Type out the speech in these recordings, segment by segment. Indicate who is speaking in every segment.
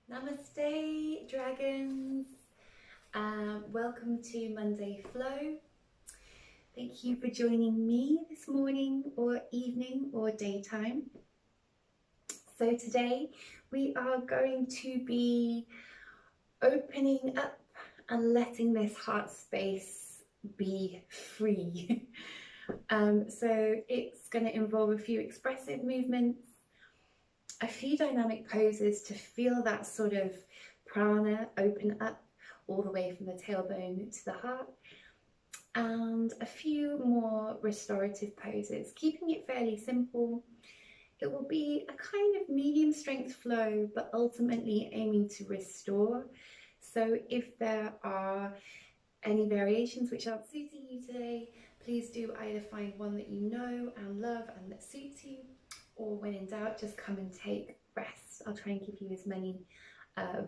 Speaker 1: Namaste, dragons. Welcome to Monday Flow. Thank you for joining me this morning or evening or daytime. So today we are going to be opening up and letting this heart space be free. So it's going to involve a few expressive movements, a few dynamic poses to feel that sort of prana open up all the way from the tailbone to the heart, and a few more restorative poses, keeping it fairly simple. It will be a kind of medium strength flow, but ultimately aiming to restore. So if there are any variations which aren't suiting you today, please do either find one that you know and love and that suits you, or when in doubt, just come and take rest. I'll try and give you as many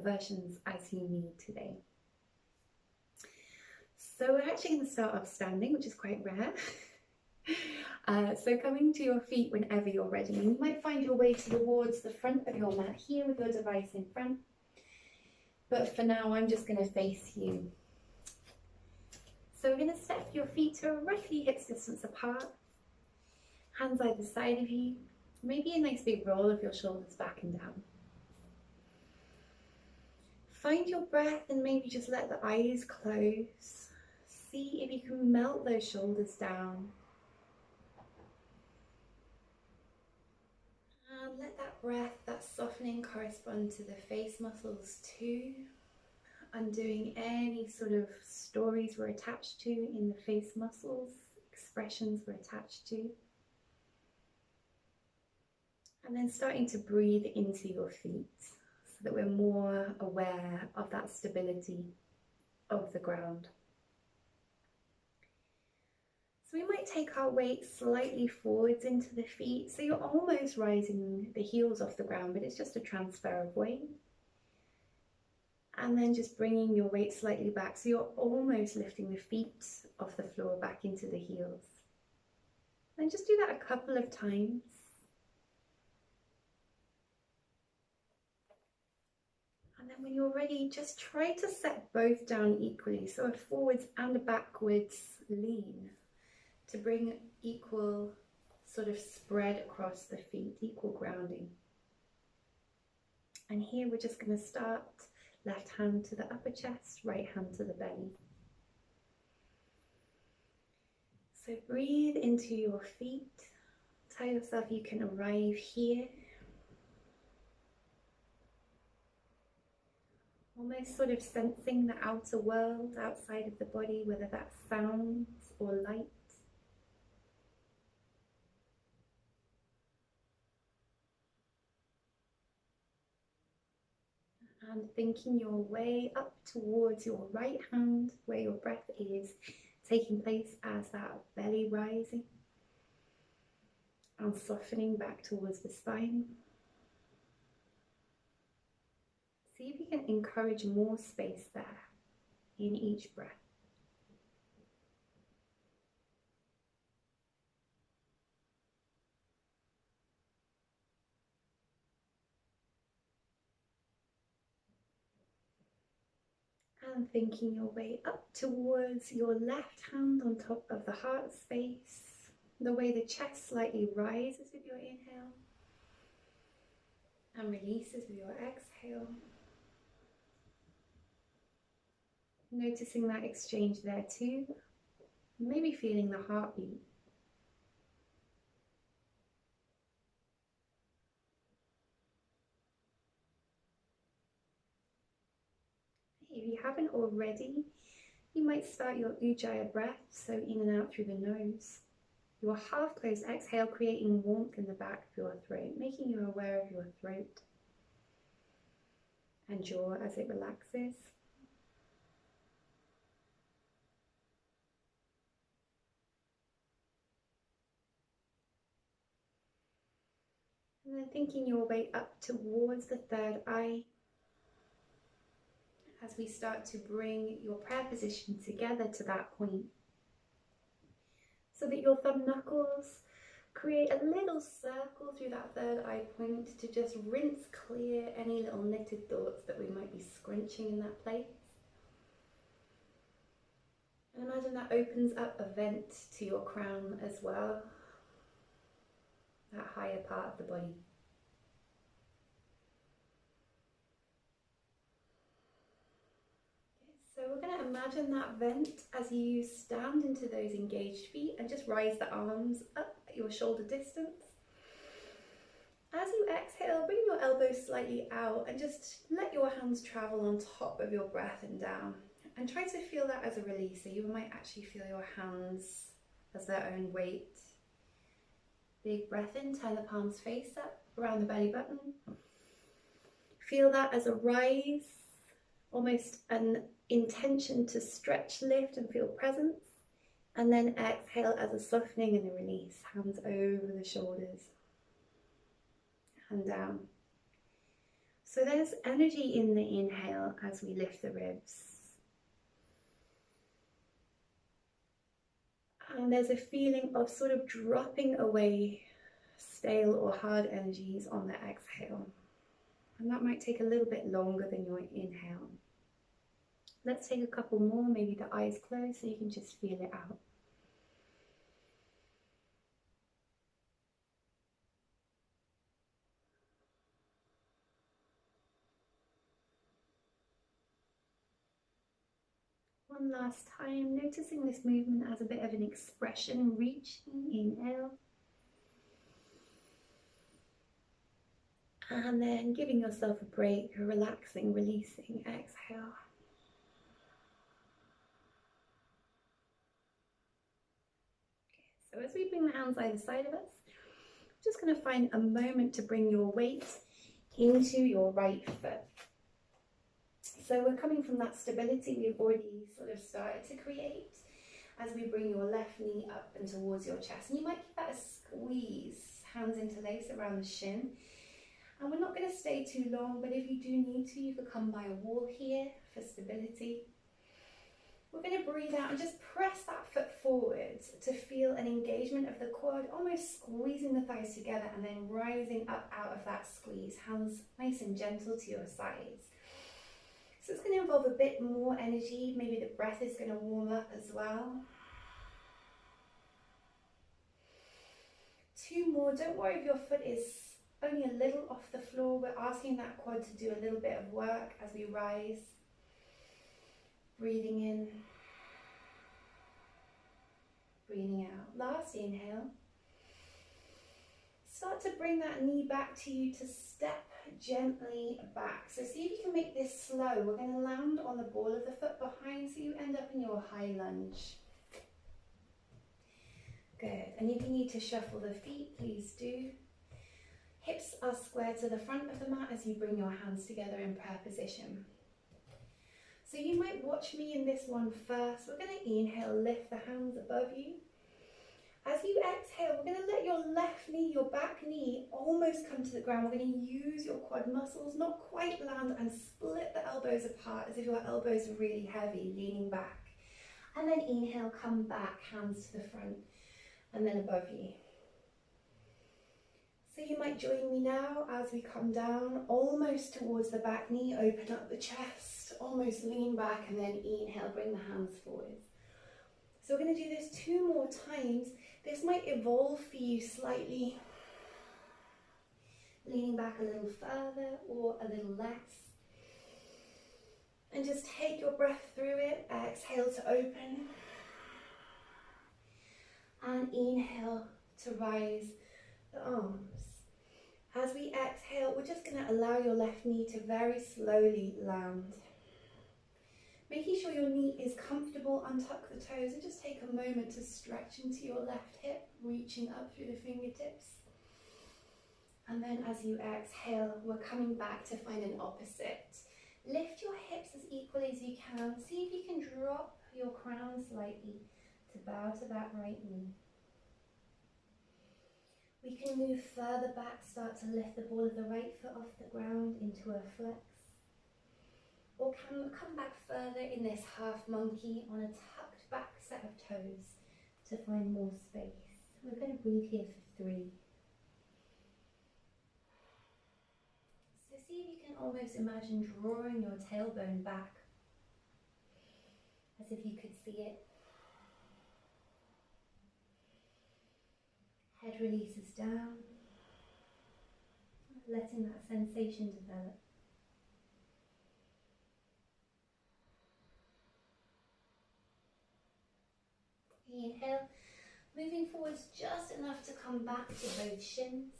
Speaker 1: versions as you need today. So we're actually going to start off standing, which is quite rare. So coming to your feet whenever you're ready. You might find your way towards the front of your mat here with your device in front. But for now, I'm just going to face you. So we're going to step your feet to roughly hips distance apart. Hands either side of you. Maybe a nice big roll of your shoulders back and down. Find your breath and maybe just let the eyes close. See if you can melt those shoulders down. And let that breath, that softening, correspond to the face muscles too. Undoing any sort of stories we're attached to in the face muscles, expressions we're attached to. And then starting to breathe into your feet so that we're more aware of that stability of the ground. So we might take our weight slightly forwards into the feet, so you're almost rising the heels off the ground, but it's just a transfer of weight. And then just bringing your weight slightly back, so you're almost lifting the feet off the floor back into the heels. And just do that a couple of times. And then when you're ready, just try to set both down equally, so a forwards and a backwards lean, to bring equal sort of spread across the feet, equal grounding. And here we're just going to start left hand to the upper chest, right hand to the belly. So breathe into your feet. Tell yourself you can arrive here. Almost sort of sensing the outer world outside of the body, whether that's sounds or light. And thinking your way up towards your right hand, where your breath is taking place as that belly rising and softening back towards the spine. See if you can encourage more space there in each breath. And thinking your way up towards your left hand on top of the heart space, the way the chest slightly rises with your inhale and releases with your exhale. Noticing that exchange there too, maybe feeling the heartbeat. If you haven't already, you might start your Ujjayi breath, so in and out through the nose. Your half-closed exhale creating warmth in the back of your throat, making you aware of your throat and jaw as it relaxes. And then thinking your way up towards the third eye as we start to bring your prayer position together to that point, so that your thumb knuckles create a little circle through that third eye point to just rinse clear any little knitted thoughts that we might be scrunching in that place. And imagine that opens up a vent to your crown as well, that higher part of the body. So we're going to imagine that vent as you stand into those engaged feet and just rise the arms up at your shoulder distance. As you exhale, bring your elbows slightly out and just let your hands travel on top of your breath and down. And try to feel that as a release. So you might actually feel your hands as their own weight. Big breath in, turn the palms face up around the belly button. Feel that as a rise, almost an intention to stretch, lift and feel presence. And then exhale as a softening and a release. Hands over the shoulders and down. So there's energy in the inhale as we lift the ribs. And there's a feeling of sort of dropping away stale or hard energies on the exhale. And that might take a little bit longer than your inhale. Let's take a couple more, maybe the eyes closed so you can just feel it out. One last time, noticing this movement as a bit of an expression, reaching, inhale. And then giving yourself a break, relaxing, releasing, exhale. So as we bring the hands either side of us, I'm just going to find a moment to bring your weight into your right foot. So we're coming from that stability we've already sort of started to create as we bring your left knee up and towards your chest. And you might give that a squeeze, hands interlace around the shin. And we're not going to stay too long, but if you do need to, you could come by a wall here for stability. We're going to breathe out and just press that foot forward to feel an engagement of the quad, almost squeezing the thighs together and then rising up out of that squeeze. Hands nice and gentle to your sides. So it's going to involve a bit more energy. Maybe the breath is going to warm up as well. Two more. Don't worry if your foot is only a little off the floor. We're asking that quad to do a little bit of work as we rise. Breathing in, breathing out. Last inhale. Start to bring that knee back to you to step gently back. So see if you can make this slow. We're going to land on the ball of the foot behind so you end up in your high lunge. Good. And if you need to shuffle the feet, please do. Hips are square to the front of the mat as you bring your hands together in prayer position. So you might watch me in this one first. We're going to inhale, lift the hands above you. As you exhale, we're going to let your left knee, your back knee, almost come to the ground. We're going to use your quad muscles, not quite land, and split the elbows apart as if your elbows are really heavy, leaning back. And then inhale, come back, hands to the front, and then above you. So you might join me now as we come down, almost towards the back knee, open up the chest, almost lean back, and then inhale, bring the hands forward. So we're going to do this 2 more times. This might evolve for you slightly, leaning back a little further or a little less. And just take your breath through it. Exhale to open. And inhale to rise the arms. As we exhale, we're just going to allow your left knee to very slowly land. Making sure your knee is comfortable, untuck the toes and just take a moment to stretch into your left hip, reaching up through the fingertips. And then as you exhale, we're coming back to find an opposite. Lift your hips as equally as you can. See if you can drop your crown slightly to bow to that right knee. We can move further back, start to lift the ball of the right foot off the ground into a flex. Or come back further in this half monkey on a tucked back set of toes to find more space. We're going to breathe here 3. So see if you can almost imagine drawing your tailbone back as if you could see it. Head releases down, letting that sensation develop. Inhale, moving forwards just enough to come back to both shins.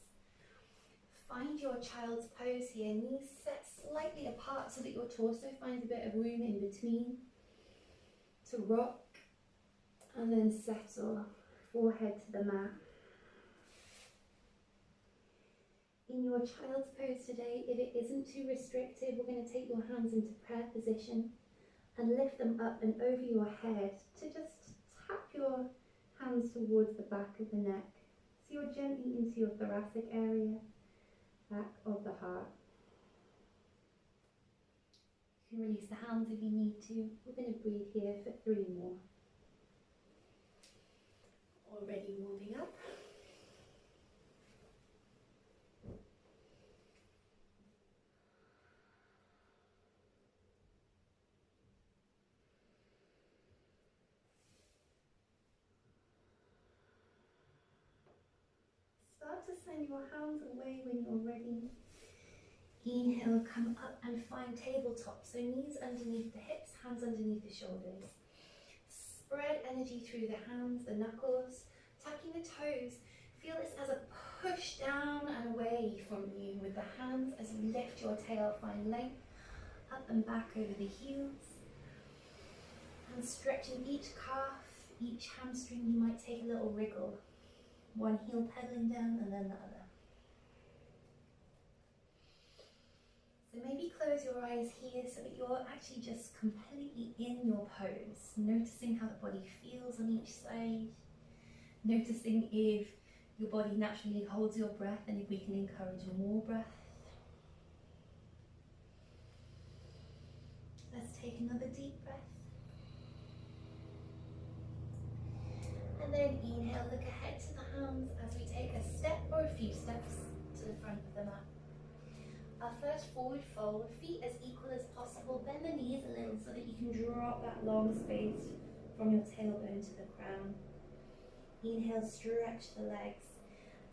Speaker 1: Find your child's pose here, knees set slightly apart so that your torso finds a bit of room in between to rock, and then settle, forehead to the mat. In your child's pose today, if it isn't too restrictive, we're going to take your hands into prayer position and lift them up and over your head to just tap your hands towards the back of the neck. So you're gently into your thoracic area, back of the heart. You can release the hands if you need to. We're going to breathe here for 3 more. Already warming up. Start to send your hands away when you're ready. Inhale, come up and find tabletop. So knees underneath the hips, hands underneath the shoulders. Spread energy through the hands, the knuckles, tucking the toes. Feel this as a push down and away from you with the hands as you lift your tail, find length up and back over the heels. And stretching each calf, each hamstring, you might take a little wriggle. One heel pedaling down and then the other. So maybe close your eyes here so that you're actually just completely in your pose, noticing how the body feels on each side, noticing if your body naturally holds your breath and if we can encourage more breath. Let's take another deep breath. And then inhale, look ahead to the hands as we take a step or a few steps to the front of the mat. Our first forward fold, feet as equal as possible. Bend the knees a little so that you can drop that long space from your tailbone to the crown. Inhale, stretch the legs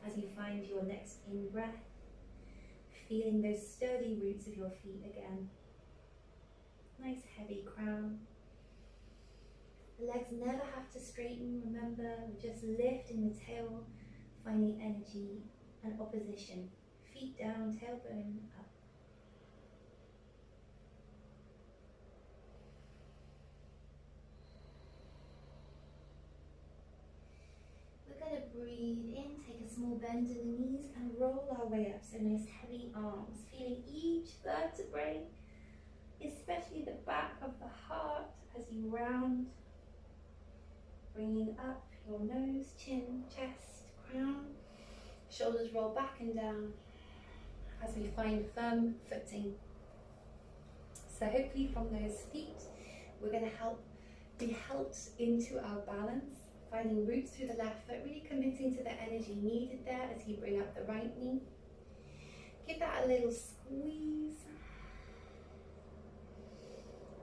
Speaker 1: as you find your next in-breath. Feeling those sturdy roots of your feet again. Nice heavy crown. The legs never have to straighten, remember, we're just lifting the tail, finding energy and opposition. Feet down, tailbone up. We're going to breathe in, take a small bend in the knees and roll our way up. So nice heavy arms, feeling each vertebrae, especially the back of the heart as you round. Bringing up your nose, chin, chest, crown. Shoulders roll back and down as we find firm footing. So hopefully from those feet, we're going to be helped into our balance, finding roots through the left foot, really committing to the energy needed there as you bring up the right knee. Give that a little squeeze.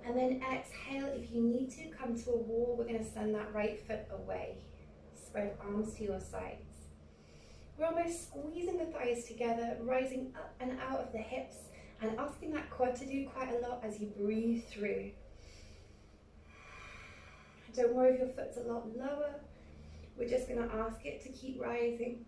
Speaker 1: And then exhale, if you need to, come to a wall. We're going to send that right foot away. Spread arms to your sides. We're almost squeezing the thighs together, rising up and out of the hips, and asking that quad to do quite a lot as you breathe through. Don't worry if your foot's a lot lower. We're just going to ask it to keep rising.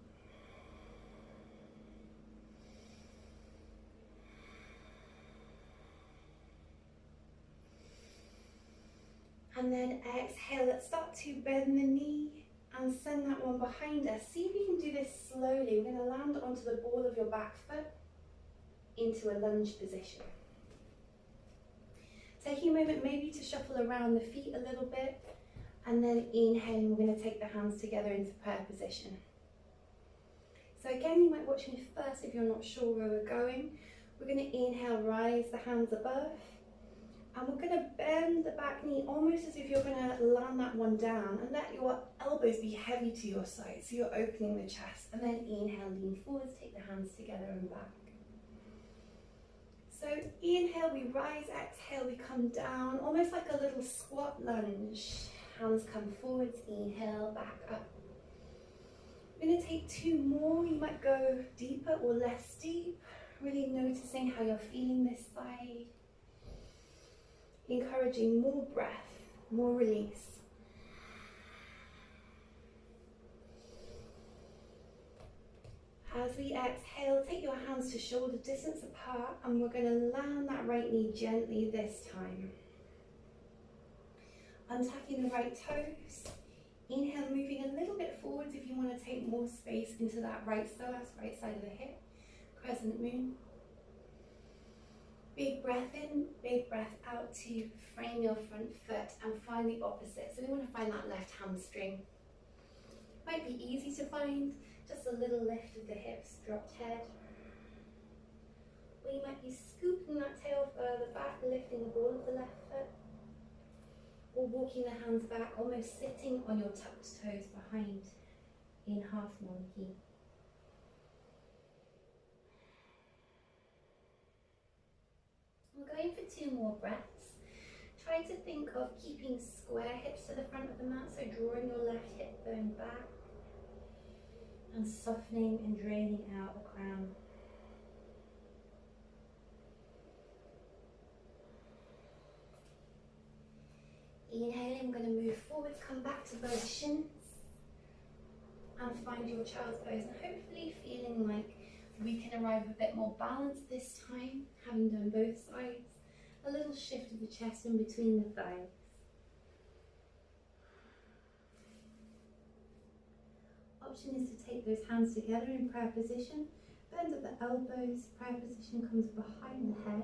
Speaker 1: And then exhale, let's start to bend the knee and send that one behind us. See if you can do this slowly. We're going to land onto the ball of your back foot into a lunge position. Taking a moment maybe to shuffle around the feet a little bit, and then inhaling, we're going to take the hands together into prayer position. So again, you might watch me first if you're not sure where we're going. We're going to inhale, rise the hands above, And we're going to bend the back knee almost as if you're going to land that one down, and let your elbows be heavy to your side, so you're opening the chest. And then inhale, lean forwards, take the hands together and back. So inhale, we rise, exhale, we come down, almost like a little squat lunge. Hands come forwards, inhale, back up. We're going to take 2 more. You might go deeper or less deep, really noticing how you're feeling this side. Encouraging more breath, more release. As we exhale, take your hands to shoulder distance apart, and we're going to land that right knee gently this time. Untucking the right toes. Inhale, moving a little bit forwards if you want to take more space into that right psoas, right side of the hip. Crescent moon. Big breath in, big breath out to frame your front foot and find the opposite. So we want to find that left hamstring. Might be easy to find, just a little lift of the hips, dropped head. Or you might be scooping that tail further back, lifting the ball of the left foot. Or walking the hands back, almost sitting on your tucked toes behind in half monkey. We're going for 2 more breaths. Try to think of keeping square hips to the front of the mat, so drawing your left hip bone back and softening and draining out the crown. Inhaling, we're going to move forwards, come back to both shins and find your child's pose, and hopefully feeling like we can arrive a bit more balance this time, having done both sides. A little shift of the chest in between the thighs. Option is to take those hands together in prayer position, bend at the elbows, prayer position comes behind the head.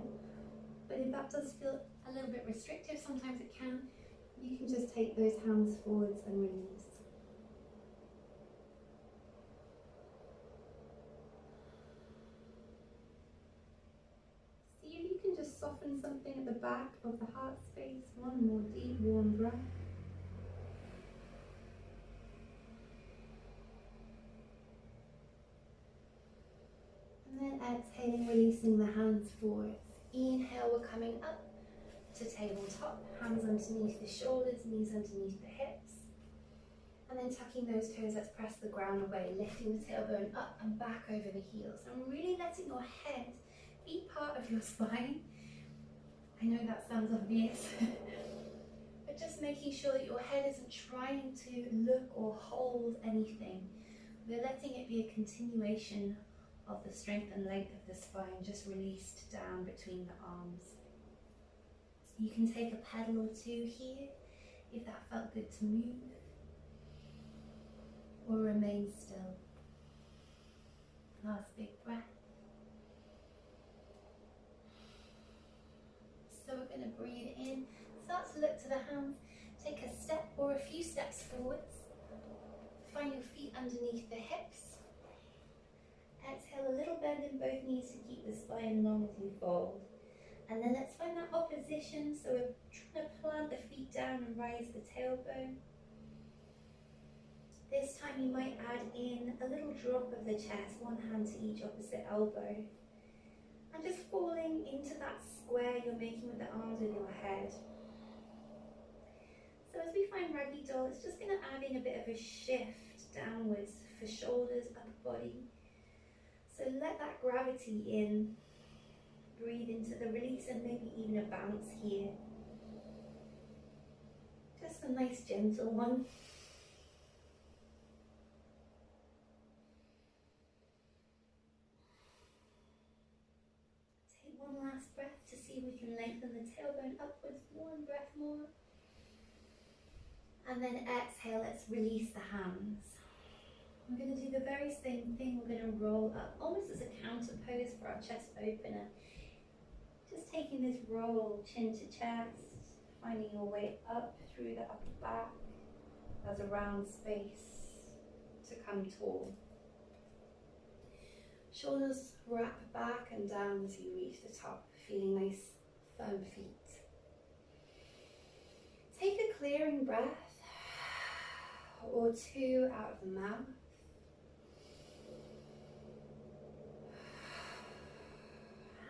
Speaker 1: But if that does feel a little bit restrictive, sometimes it can, you can just take those hands forwards and release. See if you can just soften something at the back of the heart space. One more deep, warm breath. And then exhaling, releasing the hands forwards. Inhale, we're coming up to tabletop, hands underneath the shoulders, knees underneath the hips. And then tucking those toes, let's press the ground away, lifting the tailbone up and back over the heels. And really letting your head be part of your spine. I know that sounds obvious, but just making sure that your head isn't trying to look or hold anything. We're letting it be a continuation of the strength and length of the spine, just released down between the arms. You can take a pedal or 2 here, if that felt good to move, or remain still. Last big breath. So we're going to breathe in, start to look to the hands, take a step or a few steps forwards, find your feet underneath the hips. Exhale, a little bend in both knees to keep the spine long as you fold. And then let's find that opposition, so we're trying to plant the feet down and rise the tailbone. This time you might add in a little drop of the chest, one hand to each opposite elbow. And just falling into that square you're making with the arms with your head. So as we find raggy doll, it's just going to add in a bit of a shift downwards for shoulders, upper body. So let that gravity in. Breathe into the release and maybe even a bounce here. Just a nice gentle one. Take one last breath to see if we can lengthen the tailbone upwards. One breath more. And then exhale, let's release the hands. We're going to do the very same thing. We're going to roll up, almost as a counter pose for our chest opener. Just taking this roll, chin to chest, finding your way up through the upper back as a round space to come tall. Shoulders wrap back and down as you reach the top, feeling nice, firm feet. Take a clearing breath or two out of the mouth.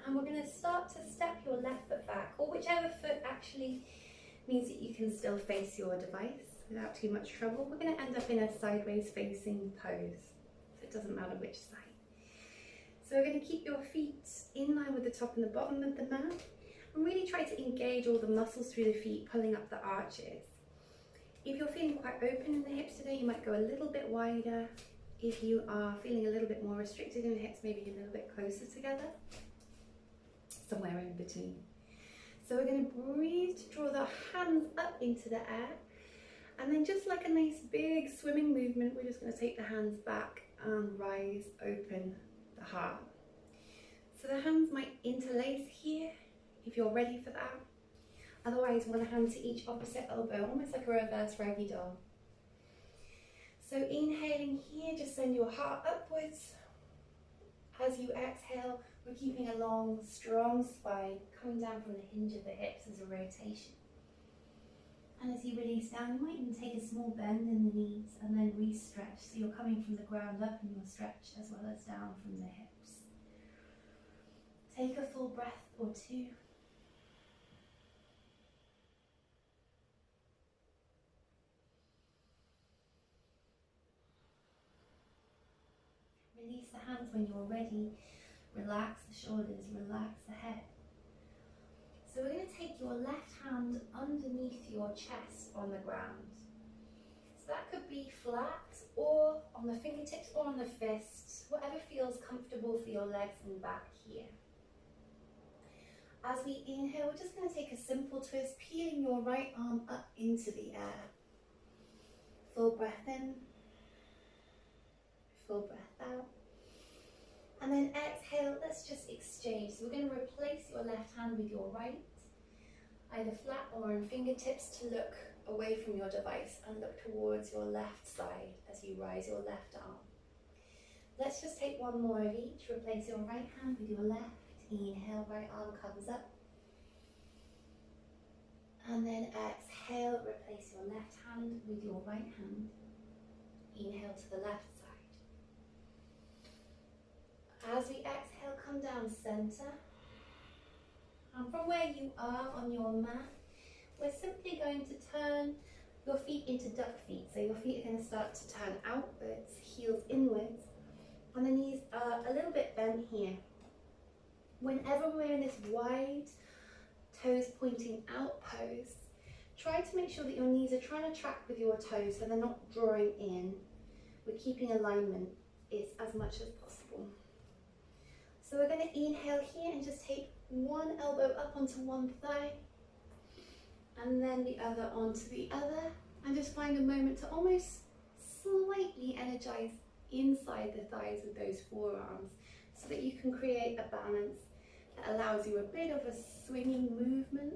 Speaker 1: And we're going to start to step your left foot back, or whichever foot actually means that you can still face your device without too much trouble. We're going to end up in a sideways facing pose, so it doesn't matter which side. So we're going to keep your feet in line with the top and the bottom of the mat, and really try to engage all the muscles through the feet, pulling up the arches. If you're feeling quite open in the hips today, you might go a little bit wider. If you are feeling a little bit more restricted in the hips, maybe a little bit closer together, somewhere in between. So we're going to breathe to draw the hands up into the air, and then just like a nice big swimming movement, we're just going to take the hands back and rise, open the heart. So the hands might interlace here if you're ready for that. Otherwise, one hand to each opposite elbow, almost like a reverse raggy doll. So inhaling here, just send your heart upwards. As you exhale, we're keeping a long, strong spine coming down from the hinge of the hips as a rotation. And as you release down, you might even take a small bend in the knees and then re-stretch. So you're coming from the ground up in your stretch as well as down from the hips. Take a full breath or two. Release the hands when you're ready. Relax the shoulders, relax the head. So we're going to take your left hand underneath your chest on the ground. So that could be flat or on the fingertips or on the fists, whatever feels comfortable for your legs and back here. As we inhale, we're just going to take a simple twist, peeling your right arm up into the air. Full breath in, full breath out. And then exhale, let's just exchange. So we're going to replace your left hand with your right, either flat or on fingertips, to look away from your device and look towards your left side as you rise your left arm. Let's just take one more of each. Replace your right hand with your left. Inhale, right arm comes up. And then exhale, replace your left hand with your right hand. Inhale to the left side. As we exhale, come down center. And from where you are on your mat, we're simply going to turn your feet into duck feet. So your feet are going to start to turn outwards, heels inwards, and the knees are a little bit bent here. Whenever we're in this wide, toes pointing out pose, try to make sure that your knees are trying to track with your toes so they're not drawing in. We're keeping alignment as much as possible. So we're going to inhale here and just take one elbow up onto one thigh and then the other onto the other, and just find a moment to almost slightly energize inside the thighs with those forearms so that you can create a balance that allows you a bit of a swinging movement.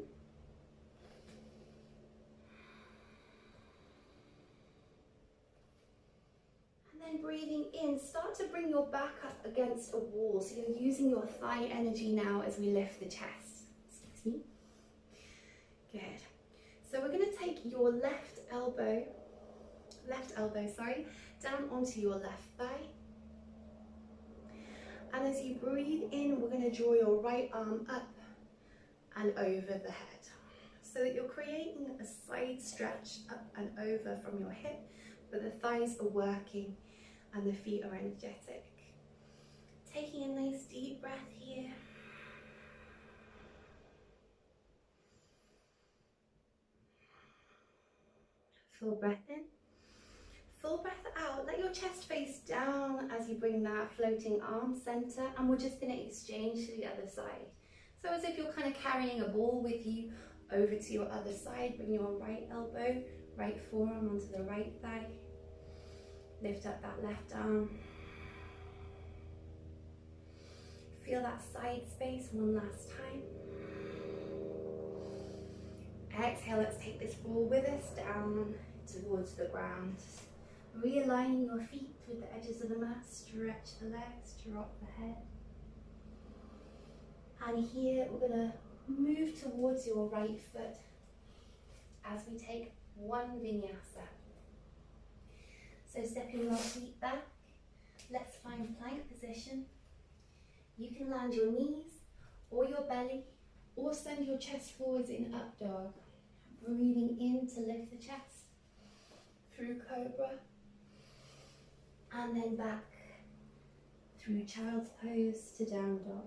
Speaker 1: And then breathing in, start to bring your back up against a wall. So you're using your thigh energy now as we lift the chest. Excuse me. Good. So we're going to take your left elbow, down onto your left thigh. And as you breathe in, we're going to draw your right arm up and over the head, so that you're creating a side stretch up and over from your hip, but the thighs are working and the feet are energetic. Taking a nice deep breath here. Full breath in. Full breath out. Let your chest face down as you bring that floating arm center, and we're just going to exchange to the other side. So as if you're kind of carrying a ball with you over to your other side. Bring your right elbow, right forearm onto the right thigh. Lift up that left arm. Feel that side space one last time. Exhale, let's take this ball with us down towards the ground. Realigning your feet with the edges of the mat, stretch the legs, drop the head. And here we're going to move towards your right foot as we take one vinyasa. So stepping your feet back, let's find plank position. You can land your knees or your belly, or send your chest forwards in up dog. Breathing in to lift the chest through cobra, and then back through child's pose to down dog.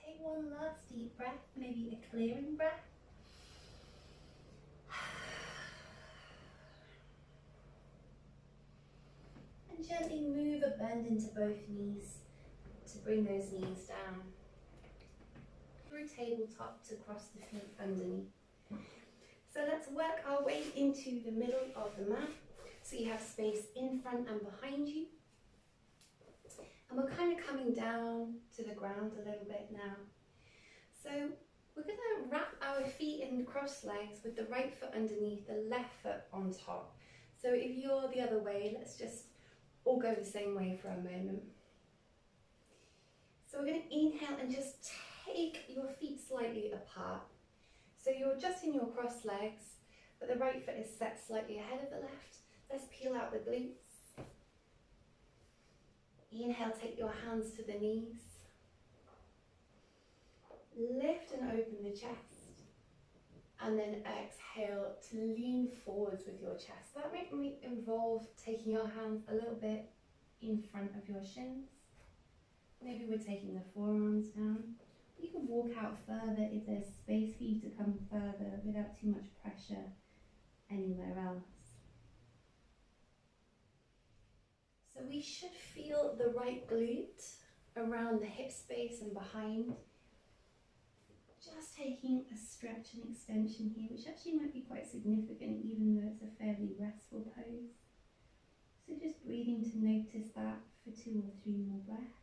Speaker 1: Take one last deep breath, maybe a clearing breath. And gently move a bend into both knees to bring those knees down. Through tabletop to cross the feet underneath. So let's work our way into the middle of the mat. So you have space in front and behind you. And we're kind of coming down to the ground a little bit now. So we're going to wrap our feet in cross legs with the right foot underneath, the left foot on top. So if you're the other way, let's just all go the same way for a moment. So we're going to inhale and just take your feet slightly apart. So you're just in your cross legs, but the right foot is set slightly ahead of the left. Let's peel out the glutes. Inhale, take your hands to the knees. Lift and open the chest. And then exhale to lean forwards with your chest. That might involve taking your hands a little bit in front of your shins. Maybe we're taking the forearms down. You can walk out further if there's space for you to come further without too much pressure anywhere else. So we should feel the right glute around the hip space and behind. Just taking a stretch and extension here, which actually might be quite significant even though it's a fairly restful pose. So just breathing to notice that for 2 or 3 more breaths.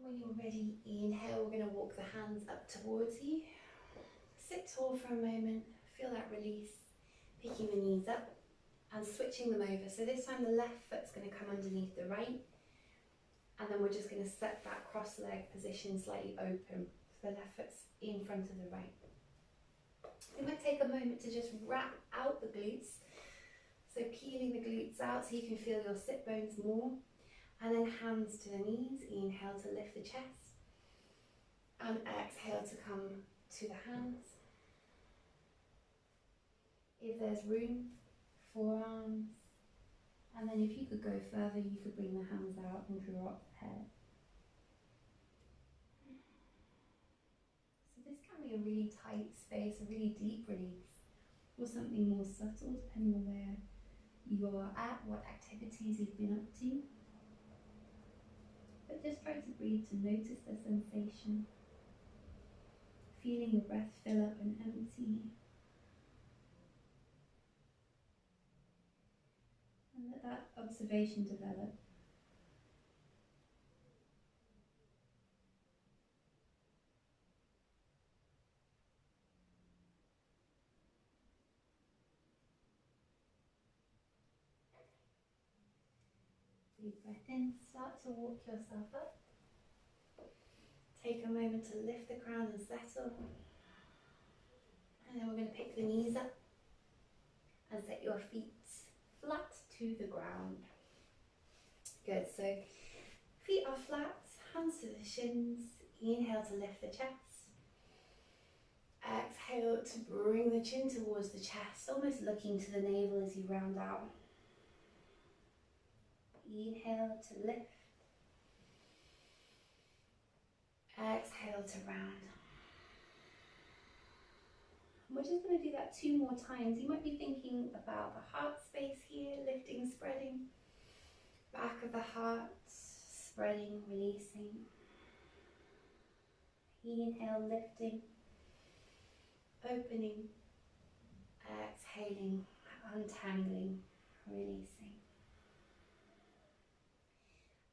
Speaker 1: When you're ready, inhale, we're going to walk the hands up towards you. Sit tall for a moment, feel that release, picking the knees up and switching them over. So this time the left foot's going to come underneath the right, and then we're just going to set that cross leg position slightly open. So the left foot's in front of the right. You might take a moment to just wrap out the glutes. So peeling the glutes out so you can feel your sit bones more. And then hands to the knees, inhale to lift the chest, and exhale to come to the hands. If there's room, forearms, and then if you could go further, you could bring the hands out and drop the head. So this can be a really tight space, a really deep release, or something more subtle depending on where you're at, what activities you've been up to. But just try to breathe to notice the sensation, feeling your breath fill up and empty. And let that observation develop. Deep breath in, start to walk yourself up. Take a moment to lift the crown and settle. And then we're going to pick the knees up and set your feet flat to the ground. Good, so feet are flat, hands to the shins. Inhale to lift the chest. Exhale to bring the chin towards the chest, almost looking to the navel as you round out. Inhale to lift. Exhale to round. And we're just going to do that 2 more times. You might be thinking about the heart space here, lifting, spreading. Back of the heart, spreading, releasing. Inhale, lifting, opening, exhaling, untangling, releasing.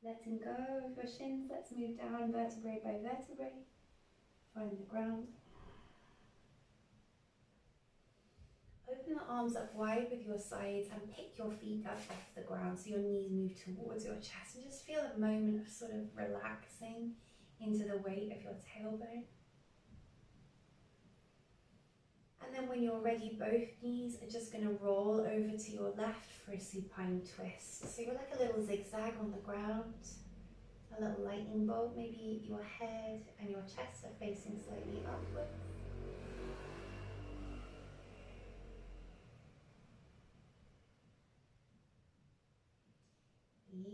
Speaker 1: Letting go of your shins, let's move down vertebrae by vertebrae. Find the ground. Open the arms up wide with your sides and pick your feet up off the ground so your knees move towards your chest, and just feel a moment of sort of relaxing into the weight of your tailbone. And then when you're ready, both knees are just going to roll over to your left for a supine twist. So you're like a little zigzag on the ground, a little lightning bolt. Maybe your head and your chest are facing slightly upwards.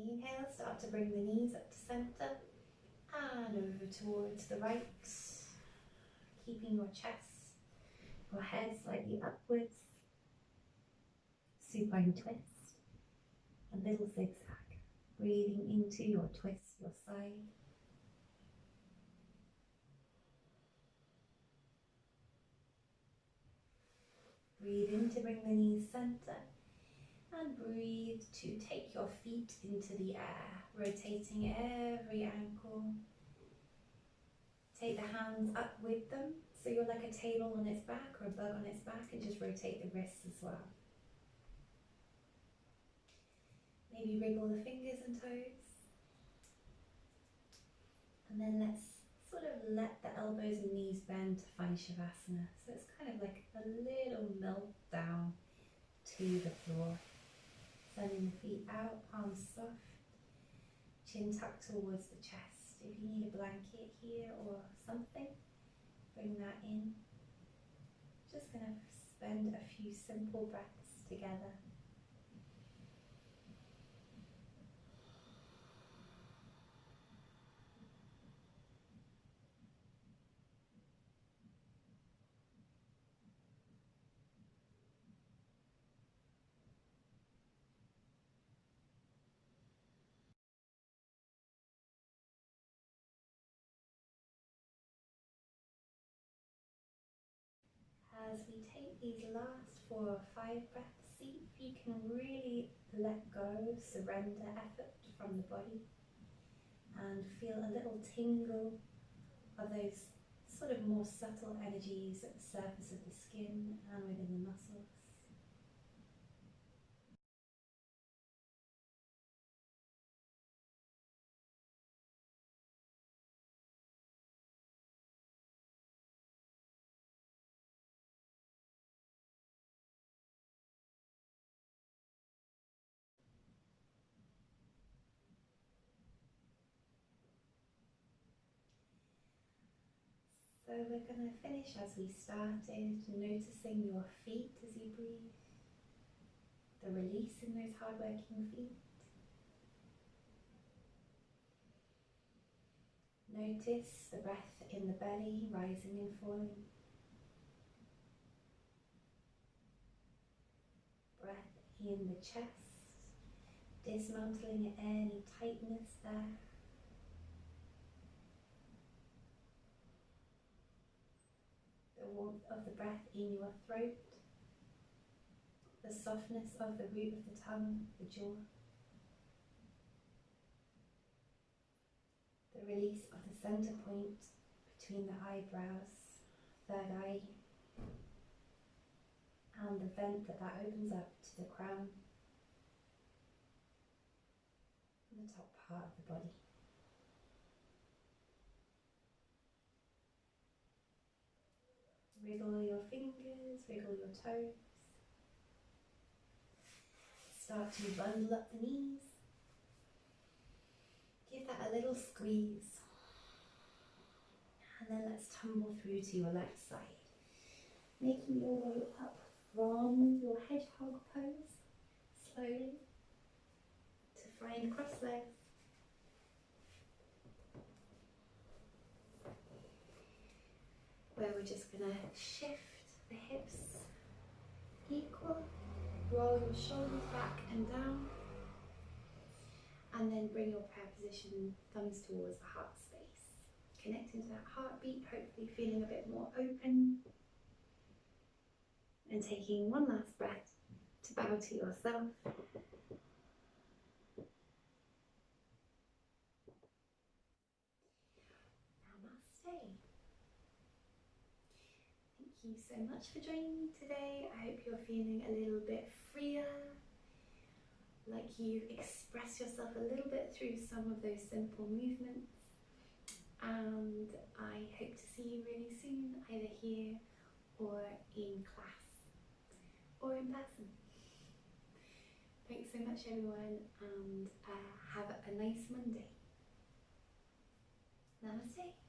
Speaker 1: Inhale, start to bring the knees up to center and over towards the right, keeping your chest, your head slightly upwards. Supine twist, a little zigzag, breathing into your twist, your side. Breathe in to bring the knees center, and breathe to take your feet into the air, rotating every ankle. Take the hands up with them, so you're like a table on its back or a bug on its back, and just rotate the wrists as well. Maybe wriggle the fingers and toes. And then let's sort of let the elbows and knees bend to find Shavasana. So it's kind of like a little melt down to the floor. Sending the feet out, palms soft, chin tucked towards the chest. If you need a blanket here or something, bring that in. Just going to spend a few simple breaths together. As we take these last 4 or 5 breaths, see if you can really let go, surrender effort from the body, and feel a little tingle of those sort of more subtle energies at the surface of the skin and within the muscles. So we're going to finish as we started, noticing your feet as you breathe, the release in those hard-working feet. Notice the breath in the belly, rising and falling. Breath in the chest, dismantling any tightness there. The warmth of the breath in your throat, the softness of the root of the tongue, the jaw. The release of the center point between the eyebrows, third eye, and the vent that opens up to the crown and the top part of the body. Wriggle your fingers, wriggle your toes. Start to bundle up the knees. Give that a little squeeze. And then let's tumble through to your left side. Making your way up from your hedgehog pose, slowly, to find cross legs. Where we're just going to shift the hips equal, roll your shoulders back and down, And then bring your prayer position, thumbs towards the heart space. Connecting to that heartbeat, hopefully feeling a bit more open. And taking one last breath to bow to yourself. Namaste. Thank you so much for joining me today. I hope you're feeling a little bit freer, like you've expressed yourself a little bit through some of those simple movements. And I hope to see you really soon, either here or in class or in person. Thanks so much everyone, and have a nice Monday. Namaste.